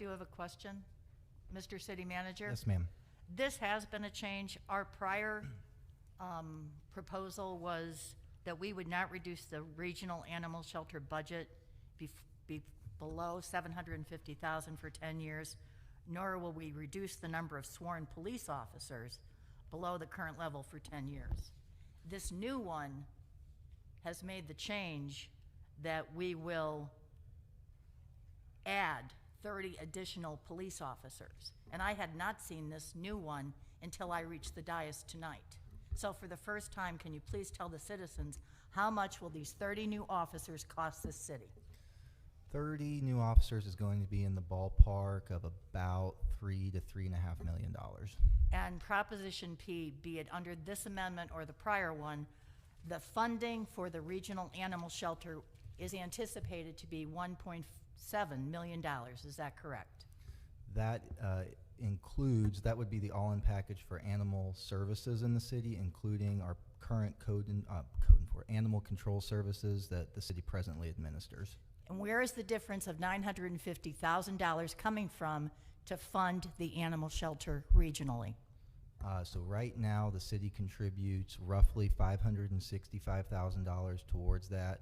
Do you have a question, Mr. City Manager? Yes, ma'am. This has been a change. Our prior proposal was that we would not reduce the regional animal shelter budget be below $750,000 for 10 years, nor will we reduce the number of sworn police officers below the current level for 10 years. This new one has made the change that we will add 30 additional police officers. And I had not seen this new one until I reached the dais tonight. So for the first time, can you please tell the citizens how much will these 30 new officers cost this city? 30 new officers is going to be in the ballpark of about $3 to $3.5 million. And Proposition P, be it under this amendment or the prior one, the funding for the regional animal shelter is anticipated to be $1.7 million. Is that correct? That includes, that would be the all-in package for animal services in the city, including our current code for animal control services that the city presently administers. And where is the difference of $950,000 coming from to fund the animal shelter regionally? So right now, the city contributes roughly $565,000 towards that.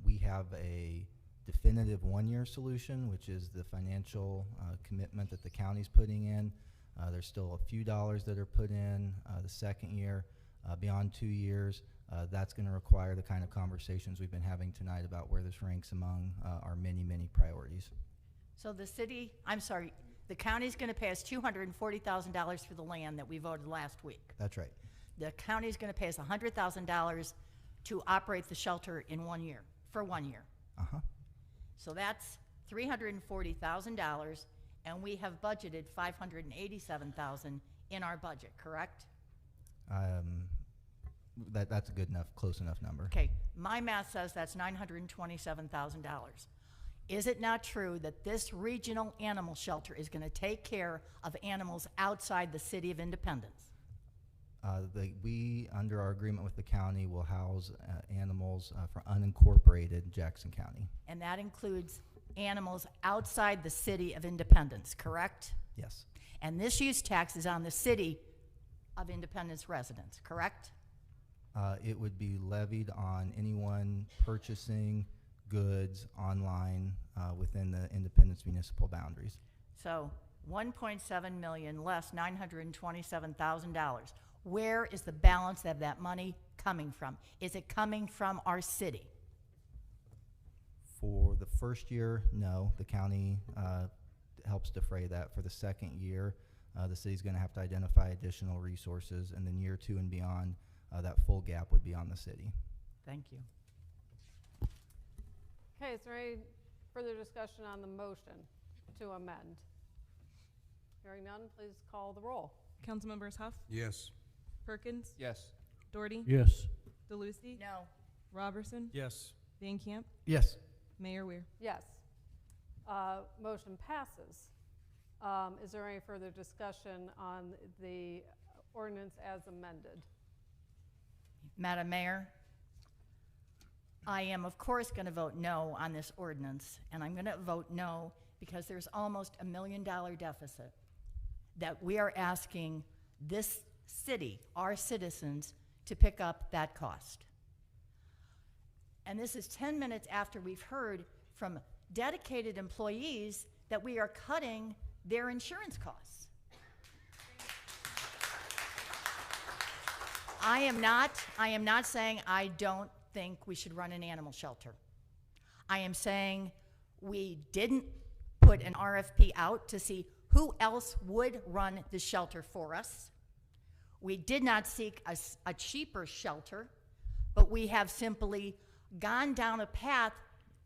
We have a definitive one-year solution, which is the financial commitment that the county's putting in. There's still a few dollars that are put in the second year. Beyond 2 years, that's going to require the kind of conversations we've been having tonight about where this ranks among our many, many priorities. So the city, I'm sorry, the county's going to pay us $240,000 for the land that we voted last week. That's right. The county's going to pay us $100,000 to operate the shelter in 1 year, for 1 year. Uh-huh. So that's $340,000, and we have budgeted $587,000 in our budget, correct? That's a good enough, close enough number. Okay, my math says that's $927,000. Is it not true that this regional animal shelter is going to take care of animals outside the city of Independence? We, under our agreement with the county, will house animals for unincorporated Jackson County. And that includes animals outside the city of Independence, correct? Yes. And this use tax is on the city of Independence residents, correct? It would be levied on anyone purchasing goods online within the Independence municipal boundaries. So 1.7 million less $927,000. Where is the balance of that money coming from? Is it coming from our city? For the first year, no. The county helps defray that. For the second year, the city's going to have to identify additional resources, and then year 2 and beyond, that full gap would be on the city. Thank you. Okay, is there any further discussion on the motion to amend? Hearing none, please call the roll. Councilmembers Huff, Yes. Perkins, Yes. Doherty, Yes. Deluccie, No. Robertson, Yes. Van Camp, Yes. Mayor Weir. Yes. Motion passes. Is there any further discussion on the ordinance as amended? Madam Mayor, I am of course going to vote no on this ordinance, and I'm going to vote no because there's almost $1 million deficit that we are asking this city, our citizens, to pick up that cost. And this is 10 minutes after we've heard from dedicated employees that we are cutting their insurance costs. I am not saying I don't think we should run an animal shelter. I am saying we didn't put an RFP out to see who else would run the shelter for us. We did not seek a cheaper shelter, but we have simply gone down a path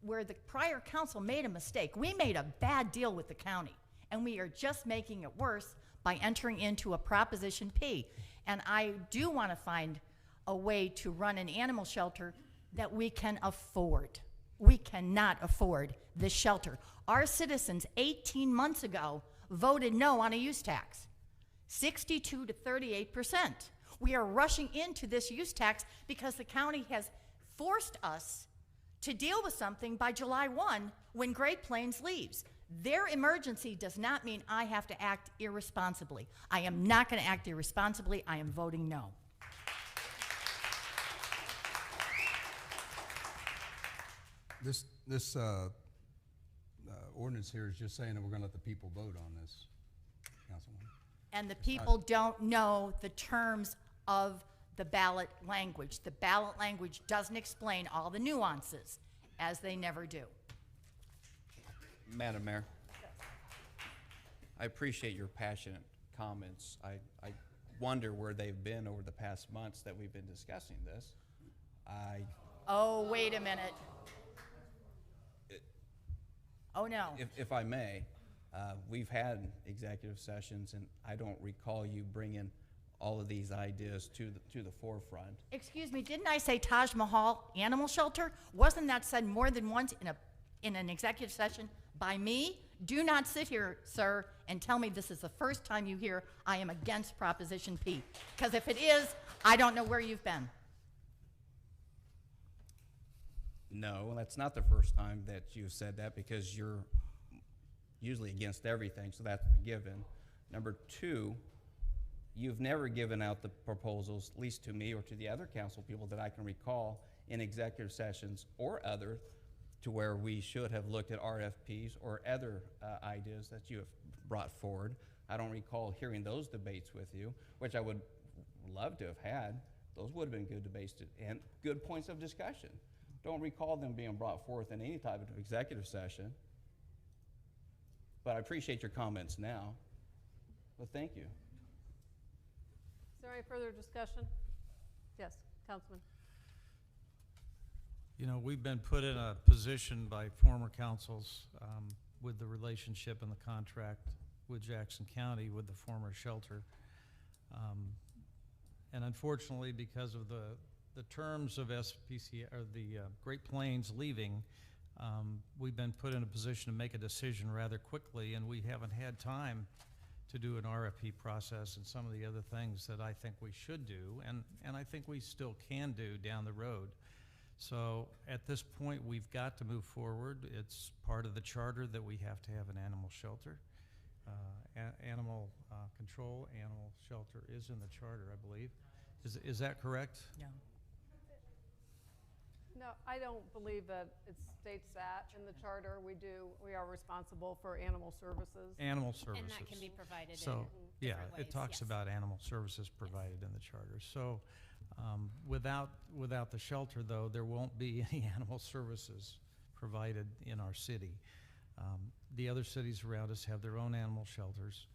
where the prior council made a mistake. We made a bad deal with the county, and we are just making it worse by entering into a Proposition P. And I do want to find a way to run an animal shelter that we can afford. We cannot afford this shelter. Our citizens 18 months ago voted no on a use tax, 62 to 38%. We are rushing into this use tax because the county has forced us to deal with something by July 1 when Great Plains leaves. Their emergency does not mean I have to act irresponsibly. I am not going to act irresponsibly. I am voting no. This ordinance here is just saying that we're going to let the people vote on this, Councilwoman. And the people don't know the terms of the ballot language. The ballot language doesn't explain all the nuances, as they never do. Madam Mayor, I appreciate your passionate comments. I wonder where they've been over the past months that we've been discussing this. Oh, wait a minute. Oh, no. If I may, we've had executive sessions, and I don't recall you bringing all of these ideas to the forefront. Excuse me, didn't I say Taj Mahal Animal Shelter? Wasn't that said more than once in an executive session by me? Do not sit here, sir, and tell me this is the first time you hear I am against Proposition P. Because if it is, I don't know where you've been. No, that's not the first time that you've said that, because you're usually against everything, so that's a given. Number two, you've never given out the proposals, at least to me or to the other council people that I can recall, in executive sessions or other, to where we should have looked at RFPs or other ideas that you have brought forward. I don't recall hearing those debates with you, which I would love to have had. Those would have been good debates and good points of discussion. Don't recall them being brought forth in any type of executive session. But I appreciate your comments now. But thank you. Is there any further discussion? Yes, Councilman. You know, we've been put in a position by former councils with the relationship and the contract with Jackson County with the former shelter. And unfortunately, because of the terms of SPC, or the Great Plains leaving, we've been put in a position to make a decision rather quickly, and we haven't had time to do an RFP process and some of the other things that I think we should do, and I think we still can do down the road. So at this point, we've got to move forward. It's part of the charter that we have to have an animal shelter. Animal control, animal shelter is in the charter, I believe. Is that correct? No. No, I don't believe that it states that in the charter. We are responsible for animal services. Animal services. And that can be provided So, in yeah, different ways. it talks yes. about animal services provided in the charter. So without the shelter, though, there won't be any animal services provided in our city. The other cities around us have their own animal shelters.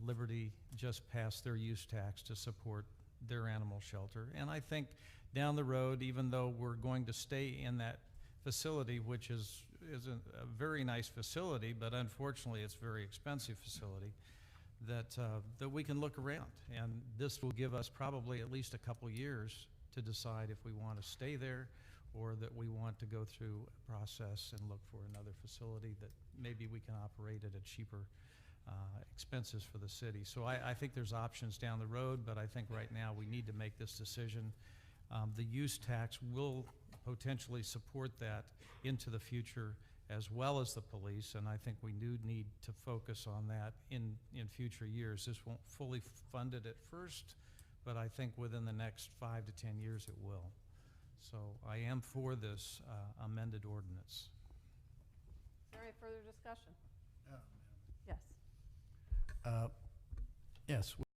Liberty just passed their use tax to support their animal shelter. And I think down the road, even though we're going to stay in that facility, which is a very nice facility, but unfortunately it's a very expensive facility, that we can look around. And this will give us probably at least a couple years to decide if we want to stay there or that we want to go through a process and look for another facility that maybe we can operate at a cheaper expenses for the city. So I think there's options down the road, but I think right now we need to make this decision. The use tax will potentially support that into the future, as well as the police, and I think we do need to focus on that in future years. This won't fully fund it at first, but I think within the next 5 to 10 years it will. So I am for this amended ordinance. Is there any further discussion? Yes. Yes,